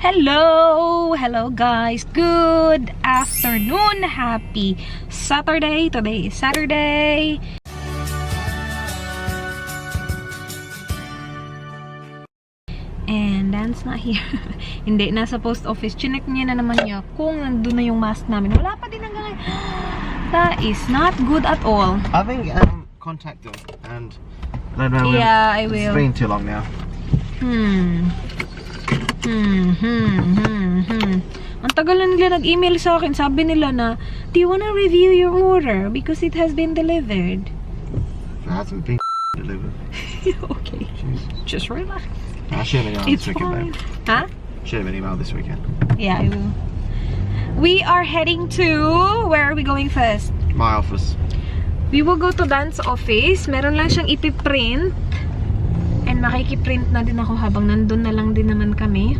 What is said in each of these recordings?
Hello! Hello guys! Good afternoon! Happy Saturday! Today is Saturday! And Dan's not here. Hindi, nasa post office. Chinek niya na naman niya kung nandun na yung mask namin. Wala pa din hanggang ngayon. That is not good at all. I think contact them and let them know. Yeah, I will. It's been too long now. Ang tagal na nila nag-email sa akin. Sabi nila na, do you wanna review your order? Because it has been delivered. It hasn't been delivered. Okay. Jesus. Just relax. I should have emailed It's this weekend, fine. babe. Huh? Should have been emailed this weekend. Yeah, I will. We are heading to... Where are we going first? My office. We will go to Dan's office. Meron lang siyang ipiprint. And makikiprint na din ako habang nandun na lang din naman kami.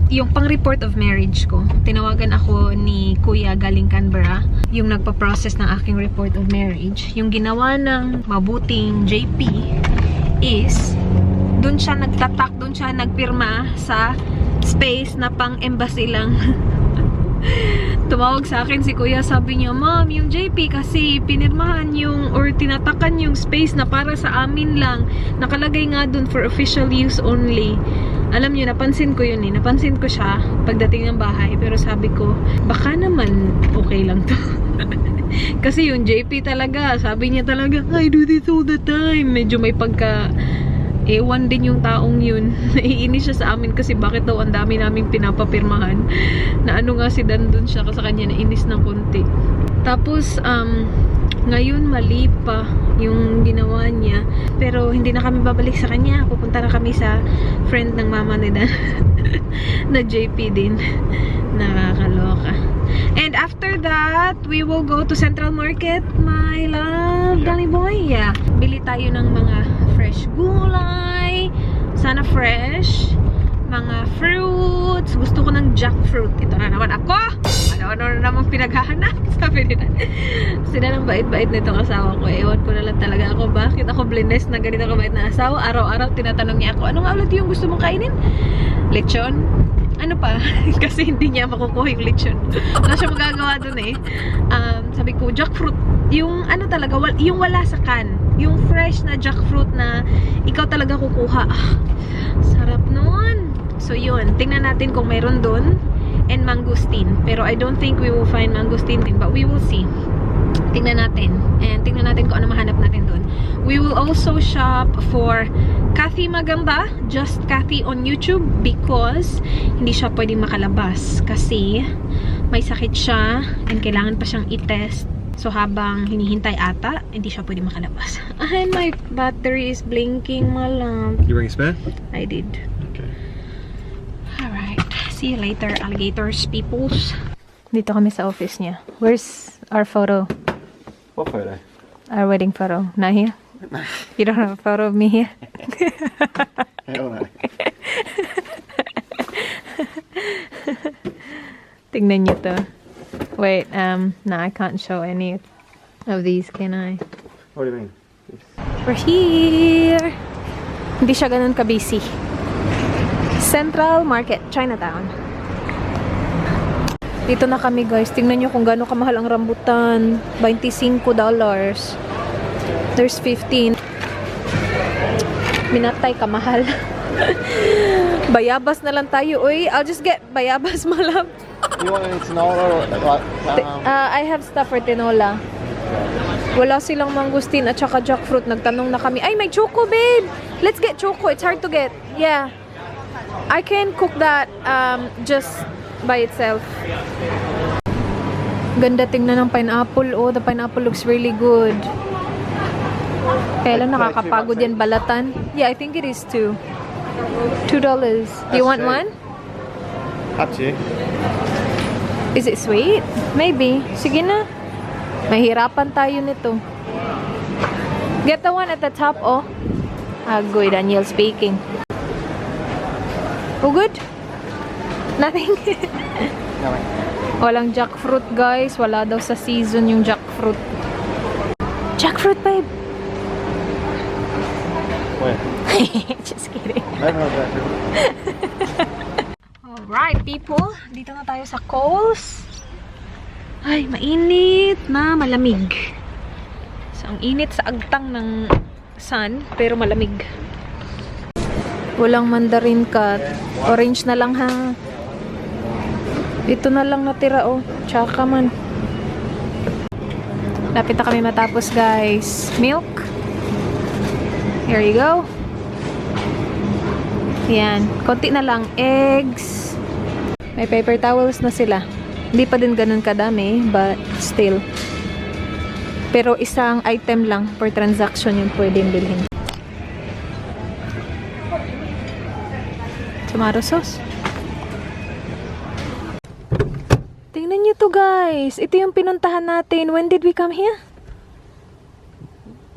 Yung pang report of marriage ko. Tinawagan ako ni Kuya galing Canberra. Yung nagpa-process ng aking report of marriage. Yung ginawa ng mabuting JP is dun siya nagtatak, dun siya nagpirma sa space na pang embassy lang. Tumawag sa akin si Kuya, sabi niya, Ma'am, yung JP kasi pinirmahan yung or tinatakan yung space na para sa amin lang. Nakalagay nga dun for official use only. Alam niyo, napansin ko yun eh. Napansin ko siya pagdating ng bahay. Pero sabi ko, baka naman okay lang to. Kasi yung JP talaga, sabi niya talaga, I do this all the time. Medyo may pagka... ewan din yung taong yun. Naiinis siya sa amin kasi bakit daw ang dami naming pinapapirmahan. Na ano nga si Dan dun siya kasi kanya nainis ng konti. Tapos, ngayon mali pa yung ginawa niya. Pero hindi na kami babalik sa kanya. Pupunta na kami sa friend ng mama ni Dan. Na JP din. Nakakaloka. And after that, we will go to Central Market, my love, Danny boy. Yeah. Bili tayo ng mga fresh gulay. Sana fresh. Mga fruits. Gusto ko ng jackfruit. Ito na naman ako. Ano na naman pinaghahanap. Sabi nila. Sila ng bait-bait na itong asawa ko. Ewan ko na lang talaga ako. Bakit ako blines na ganito kabait na asawa? Araw-araw tinatanong niya ako, ano nga ulit yung gusto mong kainin? Lechon? Ano pa? Kasi hindi niya makukuha yung lechon. Wala siya magagawa dun eh. Sabi ko, jackfruit. Yung ano talaga, yung wala sa can. Yung fresh na jackfruit na ikaw talaga kukuha. Sarap nun. So yun, tingnan natin kung mayroon dun. And mangosteen. Pero I don't think we will find mangosteen din. But we will see. Tingnan natin. And tingnan natin kung ano mahanap natin dun. We will also shop for Kathy Maganda. Just Kathy on YouTube. Because hindi siya pwedeng makalabas. Kasi may sakit siya. And kailangan pa siyang i-test. So habang hinihintay ata, hindi siya pwedeng makalabas. And my battery is blinking, my love. You bring a spare? I did. Okay. Alright. See you later, alligators, peoples. Dito kami sa office niya. Where's our photo? What photo? Our wedding photo. Not here? You don't have a photo of me here? Hell no. Tingnan niyo to. Wait, no, I can't show any of these, can I? What do you mean? We're here! Hindi siya ganun ka-busy. Central Market, Chinatown. Dito na kami guys. Tingnan nyo kung gaano kamahal ang rambutan. $25. There's 15. Minatay kamahal. Bayabas na lang tayo. Uy, I'll just get bayabas, malab. You want any tinola or like I have stuff for tinola. Wala silang mangosteen at saka jackfruit. Nagtanong na kami. Ay, may choco, babe! Let's get choco. It's hard to get. Yeah. I can cook that just by itself. Ganda tingnan ng pineapple. Oh, the pineapple looks really good. Kaya lang nakakapagod yan balatan. Yeah, I think it is $2. Do you want one? Up to you. Is it sweet? Maybe. Sige na. Mahirapan tayo nito. Get the one at the top, oh. Agoy, Daniel speaking. Oh, good? Nothing? Walang jackfruit, guys. Wala daw sa season yung jackfruit. Jackfruit, babe. Where? Just kidding. I don't know exactly. Oh Alright, people. Dito na tayo sa Coles. Ay, mainit na malamig. So, ang init sa agtang ng sun, pero malamig. Walang mandarin cut. Orange na lang ha. Ito na lang natira oh. Tsaka man. Lapit na kami matapos guys. Milk. Here you go. Yan. Konti na lang. Eggs. May paper towels na sila. Hindi pa din ganun kadami, but still. Pero isang item lang per transaction yung pwedeng bilhin. Tomato sauce. Tingnan nyo to guys. Ito yung pinuntahan natin. When did we come here?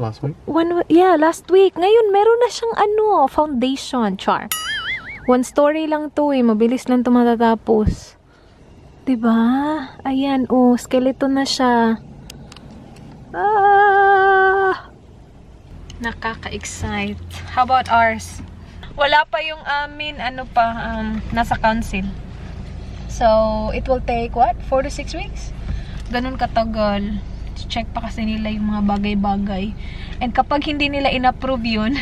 Last week? Last week. Ngayon, meron na siyang foundation, char. One story lang to eh. Mabilis lang to matatapos. Diba? Ayan, skeleton na siya. Nakaka-excite. How about ours? Wala pa yung amin, nasa council. So, it will take, 4 to 6 weeks? Ganun katagal. Check pa kasi nila yung mga bagay-bagay. And kapag hindi nila in-approve yun,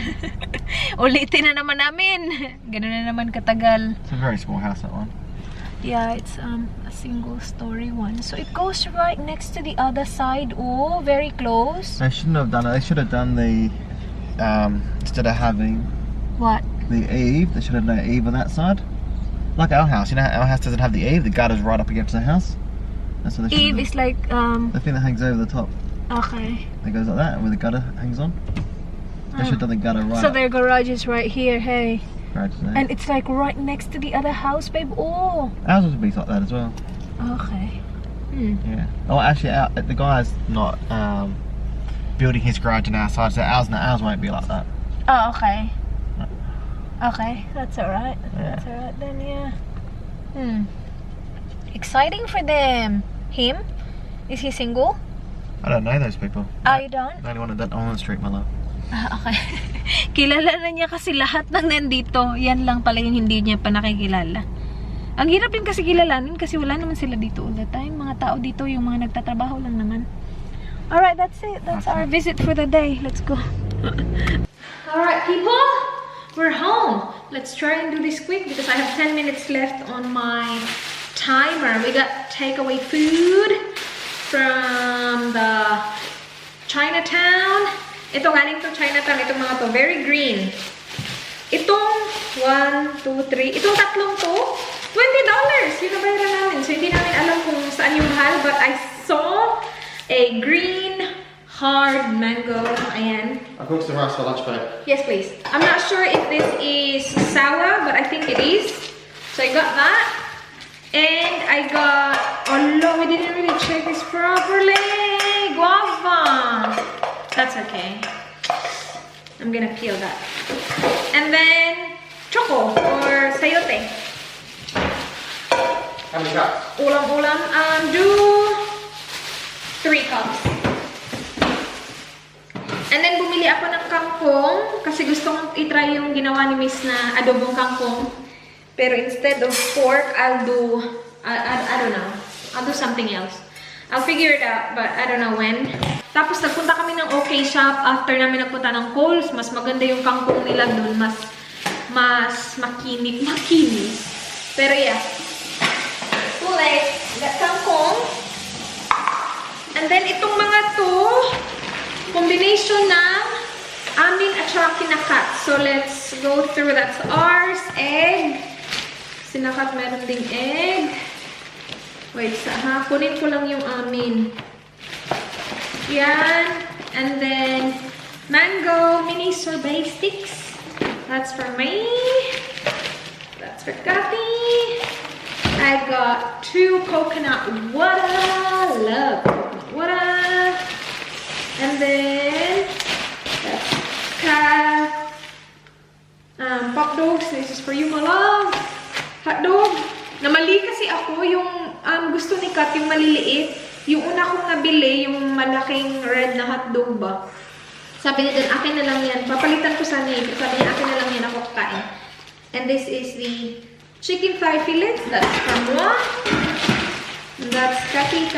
ulitin na naman namin. Ganun na naman katagal. It's a very small house, that one. Yeah, it's a single story one. So it goes right next to the other side. Oh, very close. They shouldn't have done it. They should have done the, instead of having What? the eave, they should have done the eave on that side. Like our house. You know how our house doesn't have the eave? The gutter's right up against the house. That's what they should Eve have is like, the thing that hangs over the top. okay. It goes like that, where the gutter hangs on. They should have done the gutter right So up. their garage is right here, hey. Right there. And it's like right next to the other house, babe. Oh. Ours would be like that as well. Okay. Yeah. Oh, actually, the guy's not building his garage on our side, so ours won't be like that. Oh, okay. Okay, that's alright. Yeah. That's alright then, yeah. Exciting for them. Him? Is he single? I don't know those people. You don't? The only one that on the street, my love. Okay. Kilala na niya kasi lahat ng nandito. Yan lang pala yung hindi niya pa nakikilala. Ang hirap din kasi kilalanin kasi wala naman sila dito all the time. Mga tao dito, yung mga nagtatrabaho lang naman. Alright, that's it. That's our visit for the day. Let's go. Alright, people. We're home. Let's try and do this quick because I have 10 minutes left on my timer. We got takeaway food from the Chinatown. Ito galing to Chinatown. Itong mga to. Very green. Itong 1, 2, 3. Itong tatlong to. $20. Yun ang bayaran namin. So, hindi namin alam kung saan yung mahal. But I saw a green hard mango. Ayan. I cooked some rice for lunch, babe. Yes, please. I'm not sure if this is sour, but I think it is. So, I got that. And I got... Oh, no. We didn't really check this properly. Guava. That's okay. I'm gonna peel that. And then, choco or sayote. How many cups? Ulam-ulam. Do 3 cups. And then, bumili ako ng kangkong kasi gusto kong itry yung ginawa ni Miss na adobong kangkong. Pero instead of pork, I'll do, I don't know. I'll do something else. I'll figure it out, but I don't know when. Tapos nagpunta kami ng OK Shop after namin nagpunta ng Coles. Mas maganda yung kangkong nila dun. Mas makinis. Pero yeah. Too late. Got kangkong. And then itong mga to, combination ng amin at saka kinakat. So let's go through. That's ours. Egg. Sinakat meron ding egg. Wait, kunin ko lang yung amin. Yan. And then, mango mini sorbet sticks. That's for me. That's for Kathy. I got 2 coconut water. Love coconut water. And then, that's pop dogs. This is for you, my love. Hot dog. Namali kasi ako yung gusto ni Kat, yung maliliit. Yung una kong nabili, yung malaking red na hotdog ba. Sabi niya din, akin na lang yan. Papalitan ko sana yun. Sabi niya, akin na lang yan ako kakain. And this is the Chicken thigh fillets, that's from moi. That's kati.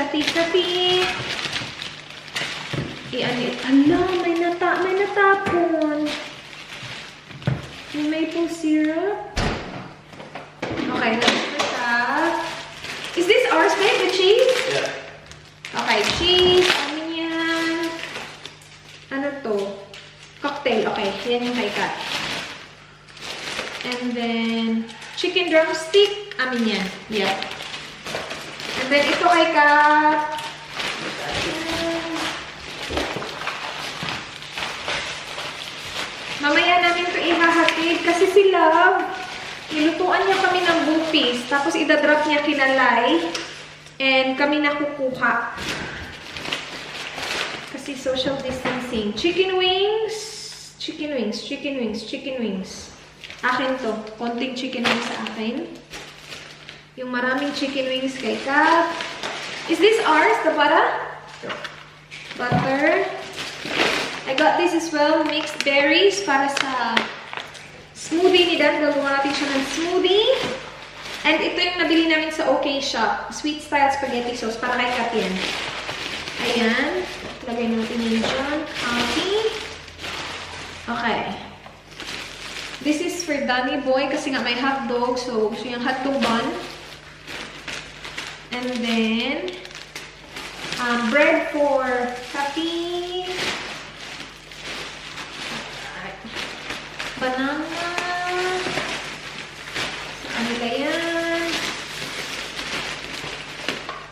Ala, may natapon. May maple syrup. Okay, let's put that. Is this ours, babe? The cheese? Yeah. Okay, cheese. Ano yan? Ano to? Cocktail. Okay, yan yung kay Kat. And then, chicken drumstick. Amin yan. Yeah. And then, ito kay Kat. Mamaya namin ito ihahatid kasi si Love, nilutuan niya kami ng bupis. Tapos, idadrop niya kinalay. And kami nakukuha. Kasi social distancing. Chicken wings. Akin to. Konting chicken wings sa akin. Yung maraming chicken wings kay Kat. Is this ours, the butter? Butter. I got this as well. Mixed berries para sa smoothie ni Dan. Gagawa natin siya ng smoothie. And ito yung nabili namin sa OK Shop. Sweet style spaghetti sauce para kay Kat yan. Ayan. Lagay natin yun dyan. Coffee. Okay. This is for Danny Boy kasi nga may hotdog. So, gusto yung hotdog bun. And then, bread for Kathy. Banana. Ano ba yan?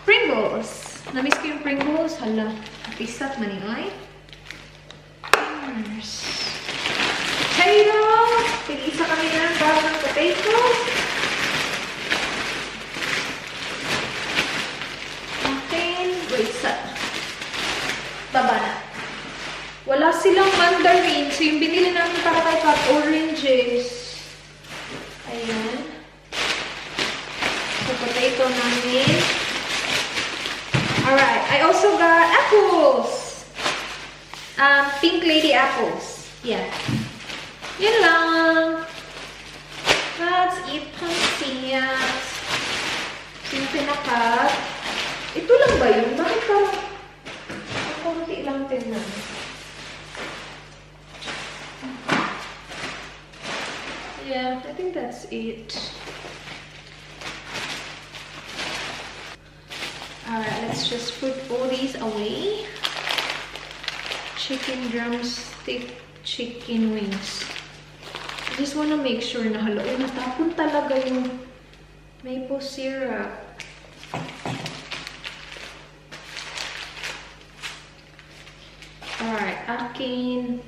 Pringles. Namiss ko yung Pringles. Hala. Pisat maningay. Potato. Tig-isa kami ng bag ng potato. Okay. Wait, baba na. Wala silang mandarin. So, yung binili namin para kay Kat, oranges. Ayan. So, potato namin. Alright. I also got apples. Pink lady apples. Yeah. Yun lang. Let's eat pancit. Yung pinakat. Ito lang ba yun? Bakit parang konti lang tinan? Yeah, I think that's it. Alright, let's just put all these away. Chicken drumstick, chicken wings. I just want to make sure na halo. Uy, natapon talaga yung maple syrup. Alright, akin.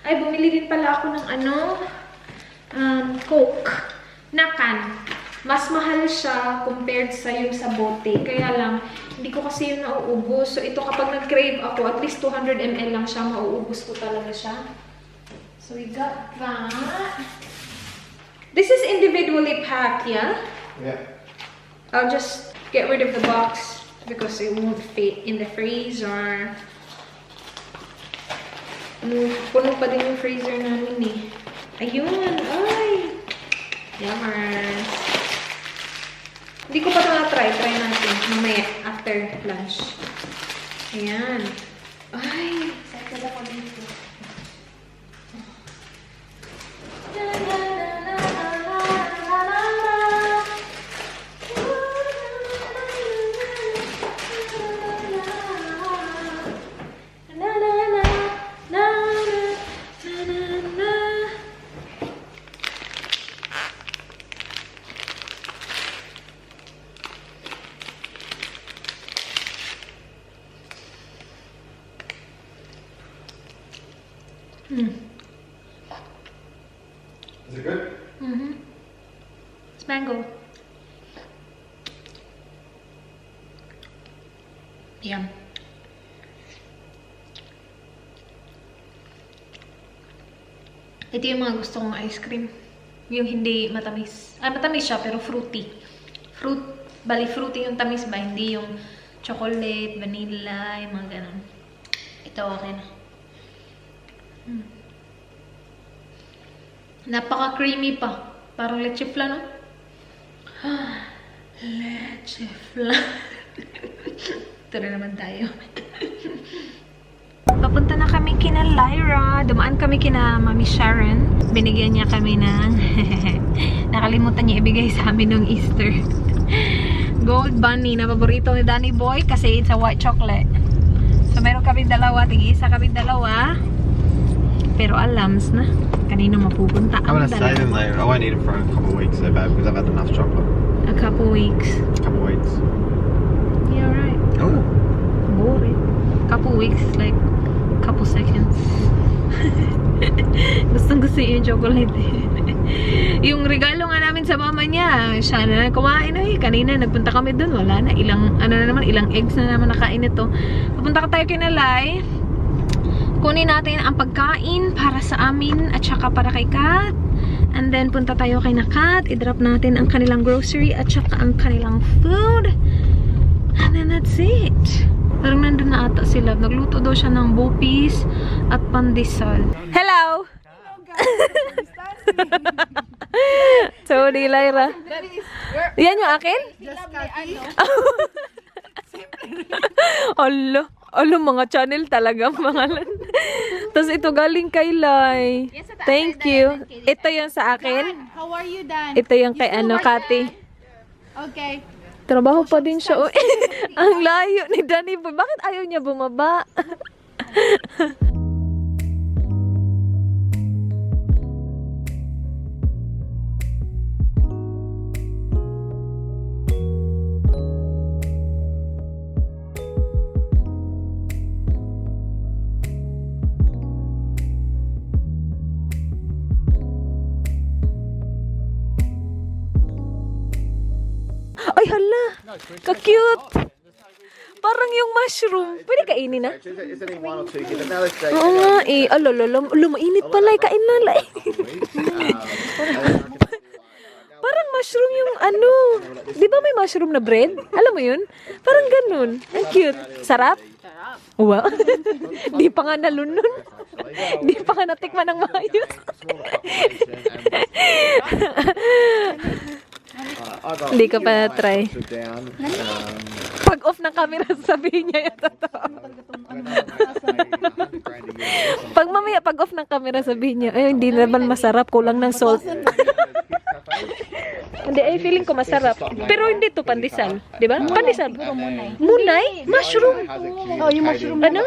Ay, bumili din pala ako ng Coke na can. Mas mahal siya compared sa yung sa bote. Kaya lang, hindi ko kasi yun nauubos. So, ito kapag nag-crave ako, at least 200 ml lang siya. Mauubos ko talaga siya. So, we got that. This is individually packed, yeah? Yeah. I'll just get rid of the box because it won't fit in the freezer. Puno pa din yung freezer namin eh. Ayun! Ay! Yummers! Hindi ko pa ito na-try. Try natin mamaya after lunch. Ayan. Ay! Sakit ako dito. Is it good? It's mango. Yum. Ito yung mga gusto kong ice cream. Yung hindi matamis. Ay, matamis siya, pero fruity. Fruity yung tamis ba? Hindi yung chocolate, vanilla, yung mga ganun. Ito, okay na. Napaka-creamy pa. Parang leche flan, no? Leche flan. Ito na naman tayo. Papunta na kami kina Lyra. Dumaan kami kina Mami Sharon. Binigyan niya kami ng nakalimutan niya ibigay sa amin nung Easter. Gold bunny na paborito ni Danny Boy kasi it's a white chocolate. So meron kami dalawa, tig-isa kami dalawa. Pero alams na kanino mapupunta I'm ang gonna save them dalawa. though. I won't eat them for a couple of weeks so bad because I've had enough chocolate. A couple weeks. Couple of weeks. Yeah, right. Oh. Boring. Couple weeks, like couple seconds. Gustong gusto niya yung chocolate. Yung regalo nga namin sa mama niya, siya na kumain na kanina nagpunta kami dun, wala na, ilang eggs na naman nakain ito. Papunta ka tayo kinalay, kunin natin ang pagkain para sa amin at saka para kay Kat, and then punta tayo kay Kat, i-drop natin ang kanilang grocery at saka ang kanilang food, and then that's it. Parang nandun na ata sila. Nagluto daw siya ng bupis at pandesal. Hello! Sorry, Lyra. Yan yung akin? Alo, mga channel talaga pangalan. Tapos ito galing kay Lai. Thank you. Ito yung sa akin. How are you, Dan? Ito yung kay Kati. Okay. Trabaho pa din siya. Uy. Ang layo ni Danny Boy. Bakit ayaw niya bumaba? Ay, hala. Ka-cute. Parang yung mushroom. Pwede kainin na? It's only one or two kids. Now let's say Oo nga eh. Mainit pala. Kain na lang. Parang mushroom yung ano. Di ba may mushroom na bread? Alam mo yun? Parang ganun. Ang cute. Sarap? Wow. Di pa nga nalunun. Di pa nga natikman ng maayos. Hindi ka pa na-try. Pag off ng camera, sabihin niya yung totoo. Pag mamaya, pag off ng camera, sabihin niya, ay, hindi naman masarap, kulang ng salt. Hindi, ay, feeling ko masarap. Pero hindi to pandesal. Di ba? Pandesal. Munay? Mushroom. Oh, yung mushroom. Ano?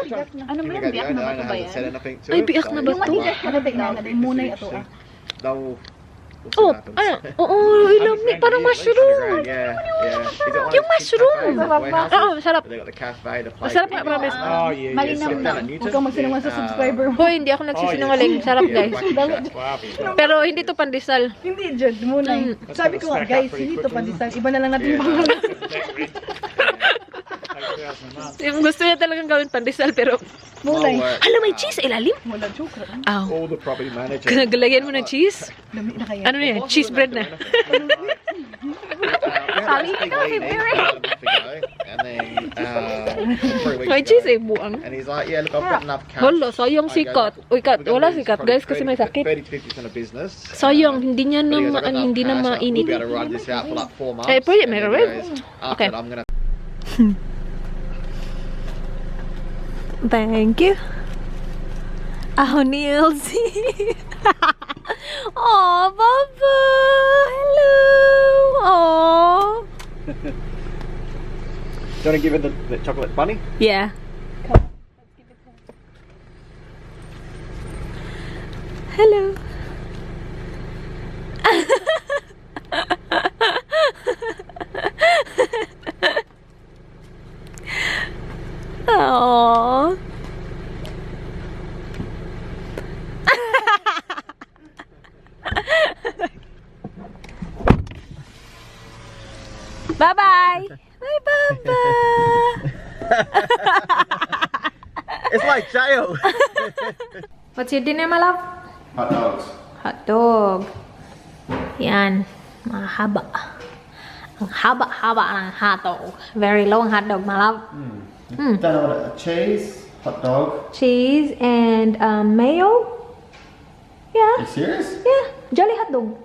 Ano ba yan? Biyak na ba ito ba yan? Ay, biyak na ba to? Matitik na natin. Munay ito ah. Oh, oo, ilam ni, parang mushroom. Yung mushroom. Oo, sarap. Masarap nga, promise. Malinaw na. Huwag kang magsinungaling sa subscriber mo. Hoy, hindi ako nagsisinungaling. Sarap, guys. Pero hindi to pandesal. Hindi, Jud. Munay. Sabi ko nga, guys, hindi ito pandesal. Iba na lang natin pangalan. Yung gusto niya talagang gawin pandesal, pero Munay. hala, may cheese sa ilalim. Wala joke. Aw. All the property managers. Galagyan mo ng cheese? Lami na kaya. Ano yan? Cheese bread na. May cheese eh, buang. And he's like, yeah, look, I've got enough cash. Hala, sayang sikat. Uy, Kat, wala sikat, guys, kasi may sakit. 30 to 50% of business. Sayang, hindi niya But he goes, na, "I've got enough hindi na cash, mainit. We'll be able to ride this out for like 4 months. Eh, pwede, And may then he red. goes, after Okay. that, I'm gonna Thank you. Oh, Niels. Oh, Baba. Hello. Oh. Do you want to give it the chocolate bunny? Yeah. Hello. Aww. Bye-bye! Bye, Papa! It's like jail. What's your dinner, my love? Hot dogs. Hot dog. Yan. Mahaba. Ang haba-haba ng hotdog. Very long hotdog, my love. Don't know what cheese, hot dog. Cheese and mayo. Yeah. Are you serious? Yeah. Jolly hotdog.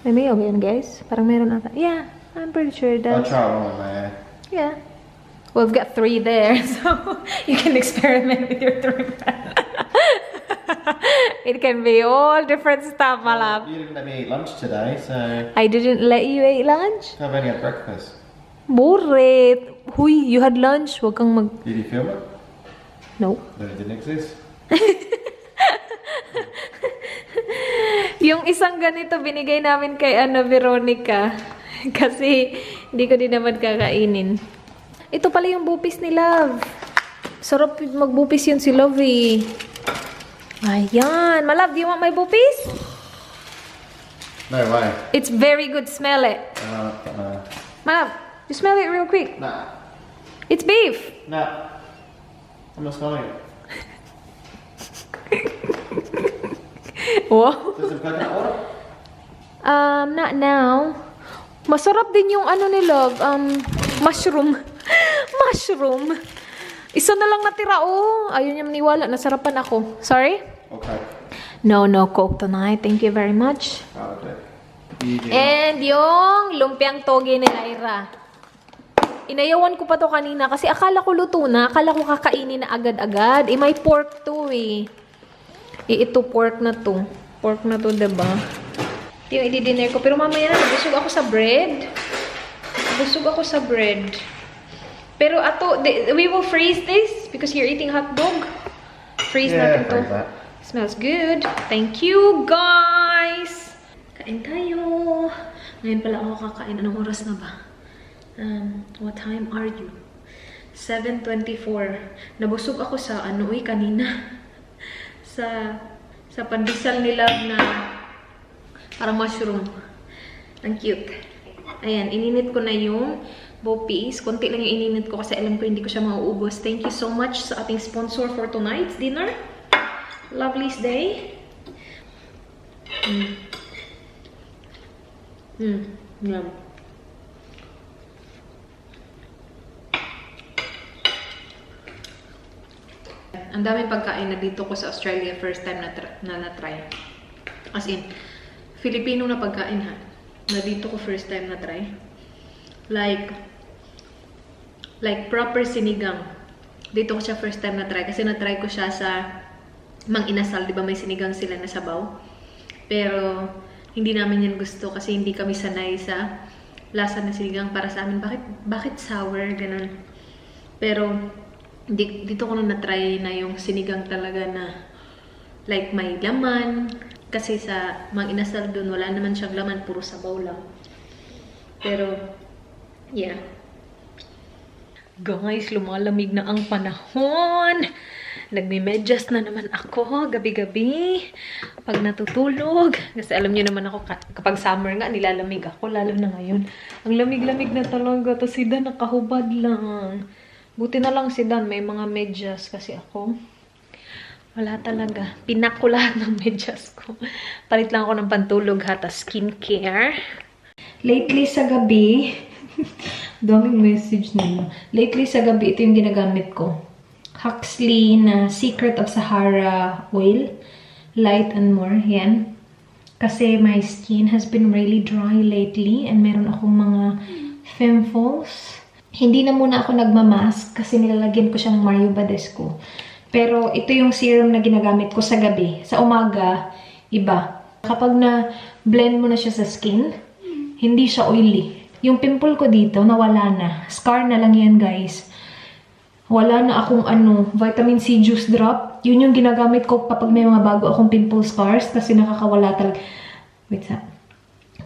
May mayo ba yan, guys? Parang meron ata. Yeah. I'm pretty sure it I'll does. try one with my Yeah. Well, we've got 3 there, so you can experiment with your 3. It can be all different stuff, my love. You didn't let me eat lunch today, so I didn't let you eat lunch? I've only had breakfast. Buret. Huy, you had lunch. Huwag kang mag... Did you film it? No. That it didn't exist? Yung isang ganito, binigay namin kay Veronica. Kasi, hindi ko din naman kakainin. Ito pala yung bupis ni Love. Sarap magbupis yun si Love eh. Ayan. My love, do you want my bupis? No way. It's very good. Smell it. My love, you smell it real quick. Nah. It's beef. Nah. I'm not smelling it. Wow. Does it have coconut water? Not now. Masarap din yung ano ni Love. Mushroom. Mushroom. Isa na lang natira, oh. Ayun niya maniwala. Nasarapan ako. Sorry? Okay. No Coke tonight. Thank you very much. Okay. And yung lumpiang toge ni Lyra. Inayawan ko pa to kanina kasi akala ko luto na. Akala ko kakainin na agad-agad. May pork to eh. Ito pork na to. Pork na to, diba? Ito yung i-dinner ko. Pero mamaya na, busog ako sa bread. Busog ako sa bread. Pero ato, we will freeze this because you're eating hot dog. Freeze natin to. Smells good. Thank you, guys! Kain tayo. Ngayon pala ako kakain. Anong oras na ba? What time are you? 7:24. Nabusog ako sa kanina. sa pandesal ni Love na parang mushroom. Ang cute. Ayan, ininit ko na yung bopis. Konti lang yung ininit ko kasi alam ko hindi ko siya mauubos. Thank you so much sa ating sponsor for tonight's dinner. Lovely's Day. Yum. Ang daming pagkain na dito ko sa Australia first time na na-try. As in, Filipino na pagkain ha. Na dito ko first time na-try. Like proper sinigang. Dito ko siya first time na-try. Kasi na-try ko siya sa Mang Inasal. Diba may sinigang sila na sabaw? Pero, hindi namin yan gusto kasi hindi kami sanay sa lasa ng sinigang para sa amin. Bakit sour? Ganun. Pero, dito ko na na-try na yung sinigang talaga na like may laman. Kasi sa Mang Inasal doon, wala naman siyang laman. Puro sabaw lang. Pero, yeah. Guys, lumalamig na ang panahon. Nagme-medyas na naman ako gabi-gabi pag natutulog. Kasi alam niyo naman ako, kapag summer nga, nilalamig ako. Lalo na ngayon. Ang lamig-lamig na talaga. Tapos si Dan nakahubad lang. Buti na lang si Dan, may mga medyas. Kasi ako, wala talaga. Pinak ko lahat ng medyas ko. Palit lang ako ng pantulog ha. Tapos skincare. Lately sa gabi, daming message nila. Lately sa gabi, ito yung ginagamit ko. Huxley na Secret of Sahara Oil. Light and More. Yan. Kasi my skin has been really dry lately. And meron akong mga pimples. Hindi na muna ako nagmamask kasi nilalagyan ko siya ng Mario Badescu. Pero ito yung serum na ginagamit ko sa gabi. Sa umaga, iba. Kapag na-blend mo na siya sa skin, hindi siya oily. Yung pimple ko dito, nawala na. Scar na lang yan, guys. Wala na akong vitamin C juice drop. Yun yung ginagamit ko kapag may mga bago akong pimple scars. Kasi nakakawala talaga. Wait a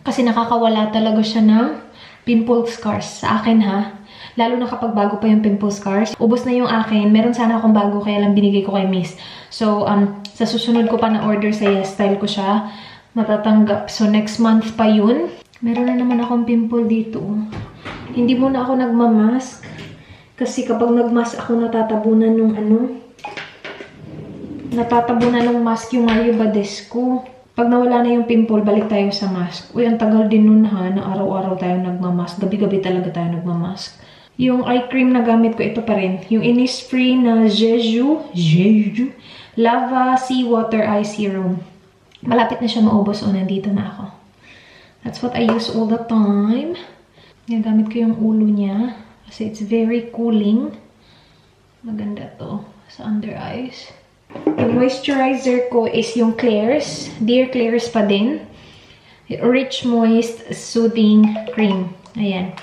Kasi nakakawala talaga siya ng pimple scars. Sa akin, ha? Lalo na kapag bago pa yung pimple scars. Ubos na yung akin. Meron sana akong bago kaya lang binigay ko kay Miss. So, sa susunod ko pa na order sa YesStyle ko siya matatanggap. So, next month pa yun. Meron na naman akong pimple dito. Hindi muna ako nagmamask. Kasi kapag nagmask ako, natatabunan nung natatabunan ng mask yung Mario Badescu. Pag nawala na yung pimple, balik tayo sa mask. Uy, ang tagal din nun ha, na araw-araw tayo nagmamask. Gabi-gabi talaga tayo nagmamask. Yung eye cream na gamit ko, ito pa rin. Yung Innisfree na Jeju Lava Seawater Eye Serum. Malapit na siya maubos o nandito na ako. That's what I use all the time. Gagamit ko yung ulo niya. Kasi it's very cooling. Maganda to sa under eyes. Yung moisturizer ko is yung Klairs. Dear Klairs pa din. Rich Moist Soothing Cream. Ayan.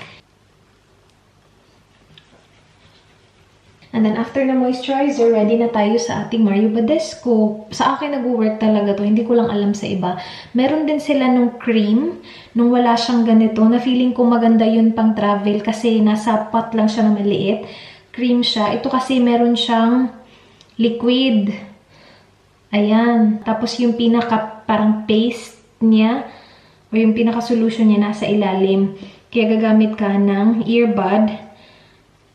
And then after na moisturizer, ready na tayo sa ating Mario Badescu. Sa akin nag-work talaga to. Hindi ko lang alam sa iba. Meron din sila nung cream. Nung wala siyang ganito. Na feeling ko maganda yun pang travel. Kasi nasa pot lang siya na maliit. Cream siya. Ito kasi meron siyang liquid. Ayan. Tapos yung pinaka parang paste niya o yung pinaka solution niya nasa ilalim. Kaya gagamit ka ng earbud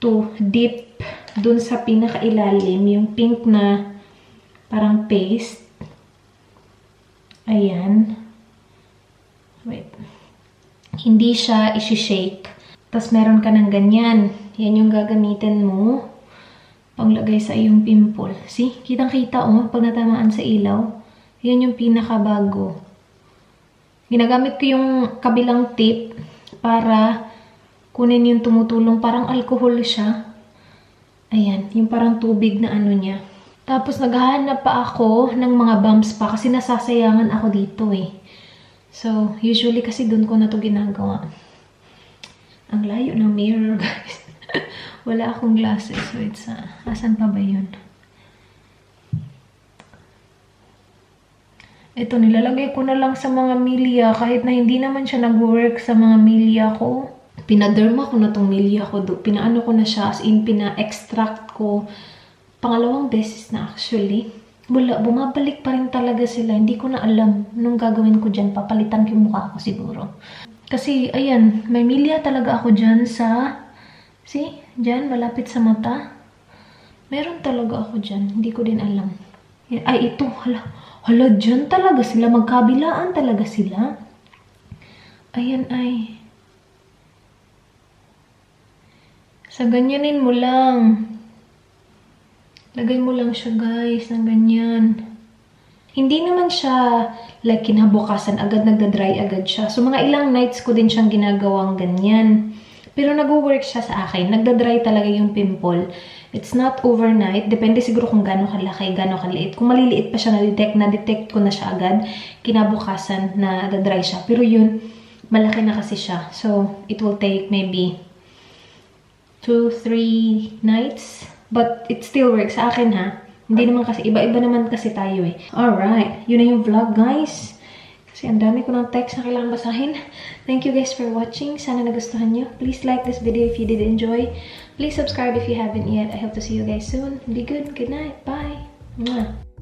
to dip dun sa pinaka ilalim. Yung pink na parang paste. Ayan. Wait. Hindi siya isi-shake. Tapos meron ka ng ganyan. Yan yung gagamitin mo panglagay sa iyong pimple. See? Kitang-kita pag natamaan sa ilaw. Yan yung pinakabago. Ginagamit ko yung kabilang tip para kunin yung tumutulong. Parang alcohol siya. Ayan. Yung parang tubig na niya. Tapos naghahanap pa ako ng mga bumps pa kasi nasasayangan ako dito So, usually kasi dun ko na to ginagawa. Ang layo ng mirror, guys. Wala akong glasses. Wait, asan pa ba yun? Ito, nilalagay ko na lang sa mga milya. Kahit na hindi naman siya nag-work sa mga milya ko. Pinaderma ko na tong milya ko. Pinaano ko na siya. As in, pina-extract ko. Pangalawang beses na actually. Wala, bumabalik pa rin talaga sila. Hindi ko na alam nung gagawin ko dyan. Papalitan ko yung mukha ko siguro. Kasi, ayan, may milya talaga ako dyan sa... See? Diyan, malapit sa mata. Meron talaga ako dyan. Hindi ko din alam. Ay, ito. Hala, dyan talaga sila. Magkabilaan talaga sila. Ayan, ay. Sa ganyanin mo lang. Lagay mo lang siya, guys, ng ganyan. Hindi naman siya, like, kinabukasan agad, nagda-dry agad siya. So, mga ilang nights ko din siyang ginagawang ganyan. Pero nag-work siya sa akin. Nagda-dry talaga yung pimple. It's not overnight. Depende siguro kung gaano kalaki, gaano kaliit. Kung maliliit pa siya na-detect ko na siya agad. Kinabukasan na da-dry siya. Pero yun, malaki na kasi siya. So, it will take maybe 2-3 nights. But it still works sa akin, ha? Hindi naman kasi, iba-iba naman kasi tayo Alright, yun na yung vlog, guys. Kasi ang dami ko ng text na kailangan basahin. Thank you guys for watching. Sana nagustuhan nyo. Please like this video if you did enjoy. Please subscribe if you haven't yet. I hope to see you guys soon. Be good. Good night. Bye. Mwah.